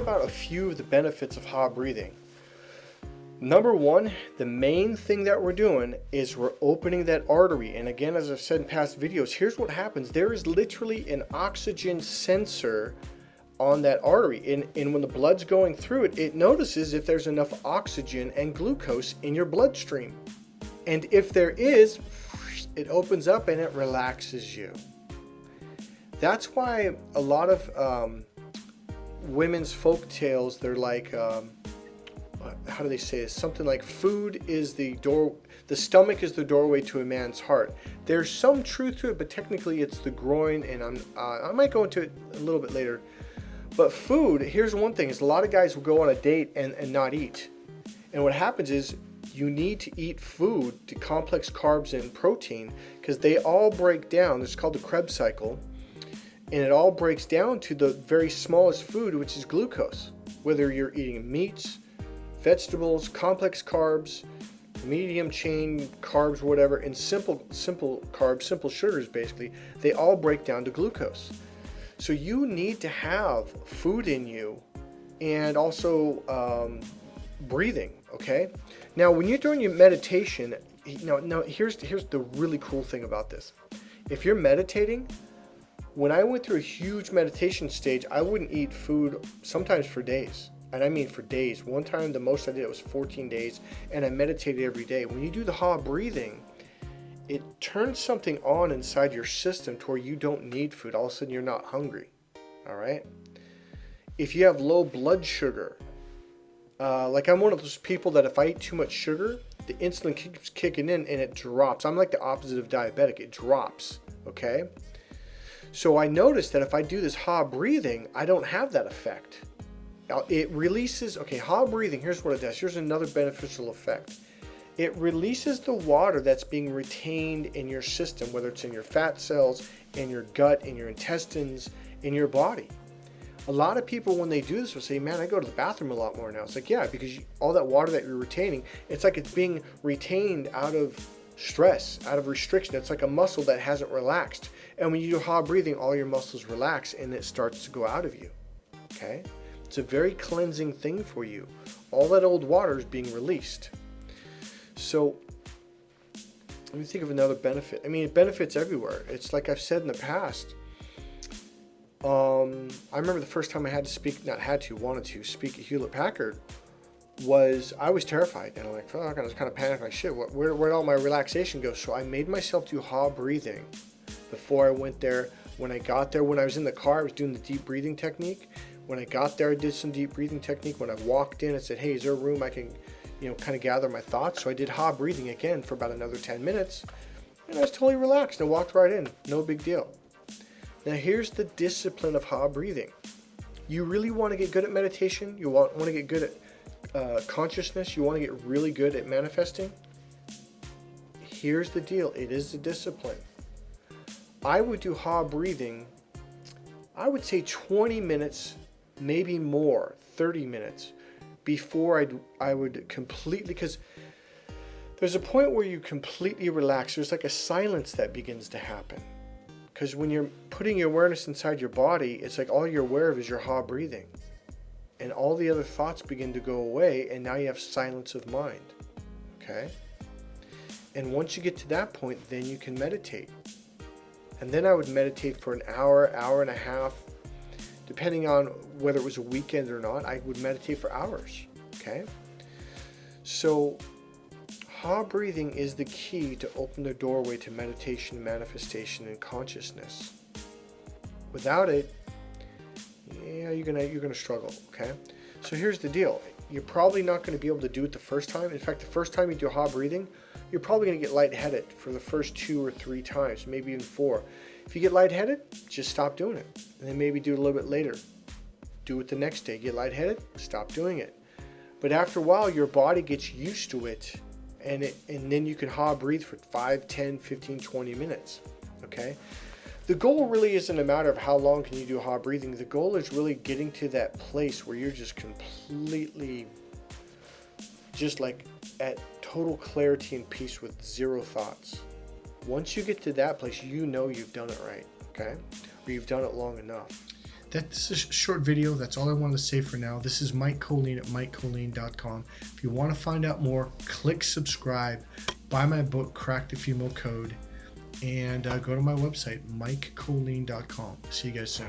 about a few of the benefits of Ha breathing. Number one, the main thing that we're doing is we're opening that artery. And again, as I've said in past videos, here's what happens. There is literally an oxygen sensor on that artery. And when the blood's going through it, it notices if there's enough oxygen and glucose in your bloodstream. And if there is, it opens up and it relaxes you. That's why a lot of women's folk tales, they're like, how do they say this? Something like food is the door, the stomach is the doorway to a man's heart. There's some truth to it, but technically it's the groin, and I might go into it a little bit later. But food, here's one thing, is a lot of guys will go on a date and not eat. And what happens is you need to eat food, the complex carbs and protein, because they all break down. It's called the Krebs cycle. And it all breaks down to the very smallest food, which is glucose. Whether you're eating meats, vegetables, complex carbs, medium chain carbs, whatever, and simple carbs, simple sugars basically, they all break down to glucose. So you need to have food in you and also breathing, okay? Now when you're doing your meditation, now here's the really cool thing about this. If you're meditating, when I went through a huge meditation stage, I wouldn't eat food sometimes for days. And I mean for days. One time, the most I did was 14 days, and I meditated every day. When you do the Ha breathing, it turns something on inside your system to where you don't need food. All of a sudden, you're not hungry. All right? If you have low blood sugar, like I'm one of those people that if I eat too much sugar, the insulin keeps kicking in and it drops. I'm like the opposite of diabetic. It drops. Okay? So I noticed that if I do this Ha breathing, I don't have that effect. It releases, okay, Ha breathing, here's what it does. Here's another beneficial effect. It releases the water that's being retained in your system, whether it's in your fat cells, in your gut, in your intestines, in your body. A lot of people, when they do this, will say, man, I go to the bathroom a lot more now. It's like, yeah, because all that water that you're retaining, it's like it's being retained out of stress, out of restriction. It's like a muscle that hasn't relaxed. And when you do Ha breathing, all your muscles relax and it starts to go out of you, okay? It's a very cleansing thing for you. All that old water is being released. So, let me think of another benefit. I mean, it benefits everywhere. It's like I've said in the past. I remember the first time I had to speak, wanted to speak at Hewlett-Packard, I was terrified. And I'm like, fuck, I was kind of panicked, like, shit, where'd all my relaxation go? So I made myself do Ha breathing before I went there. When I got there, when I was in the car, I was doing the deep breathing technique. When I got there, I did some deep breathing technique. When I walked in, I said, hey, is there a room I can, kind of gather my thoughts? So I did Ha breathing again for about another 10 minutes. And I was totally relaxed. I walked right in. No big deal. Now, here's the discipline of Ha breathing. You really want to get good at meditation? You want to get good at consciousness? You want to get really good at manifesting? Here's the deal. It is a discipline. I would do Ha breathing, I would say 20 minutes, maybe more, 30 minutes, before I would completely, because there's a point where you completely relax. There's like a silence that begins to happen. Because when you're putting your awareness inside your body, it's like all you're aware of is your Ha breathing. And all the other thoughts begin to go away, and now you have silence of mind. Okay? And once you get to that point, then you can meditate. And then I would meditate for an hour, hour and a half, depending on whether it was a weekend or not. I would meditate for hours, okay? So Ha breathing is the key to open the doorway to meditation, manifestation, and consciousness. Without it, yeah, you're gonna struggle, okay? So here's the deal. You're probably not going to be able to do it the first time. In fact, the first time you do Ha breathing, you're probably going to get lightheaded for the first 2 or 3 times, maybe even 4. If you get lightheaded, just stop doing it. And then maybe do it a little bit later. Do it the next day. Get lightheaded, stop doing it. But after a while, your body gets used to it, and then you can Ha breathe for 5, 10, 15, 20 minutes, okay? The goal really isn't a matter of how long can you do Ha breathing. The goal is really getting to that place where you're just completely, just like at total clarity and peace with zero thoughts. Once you get to that place, you know you've done it right, okay? Or you've done it long enough. that's a short video. That's all I wanted to say for now. This is Mike Colleen at MikeColleen.com. If you want to find out more, click subscribe, buy my book, Crack the Female Code, and go to my website, MikeColleen.com. See you guys soon.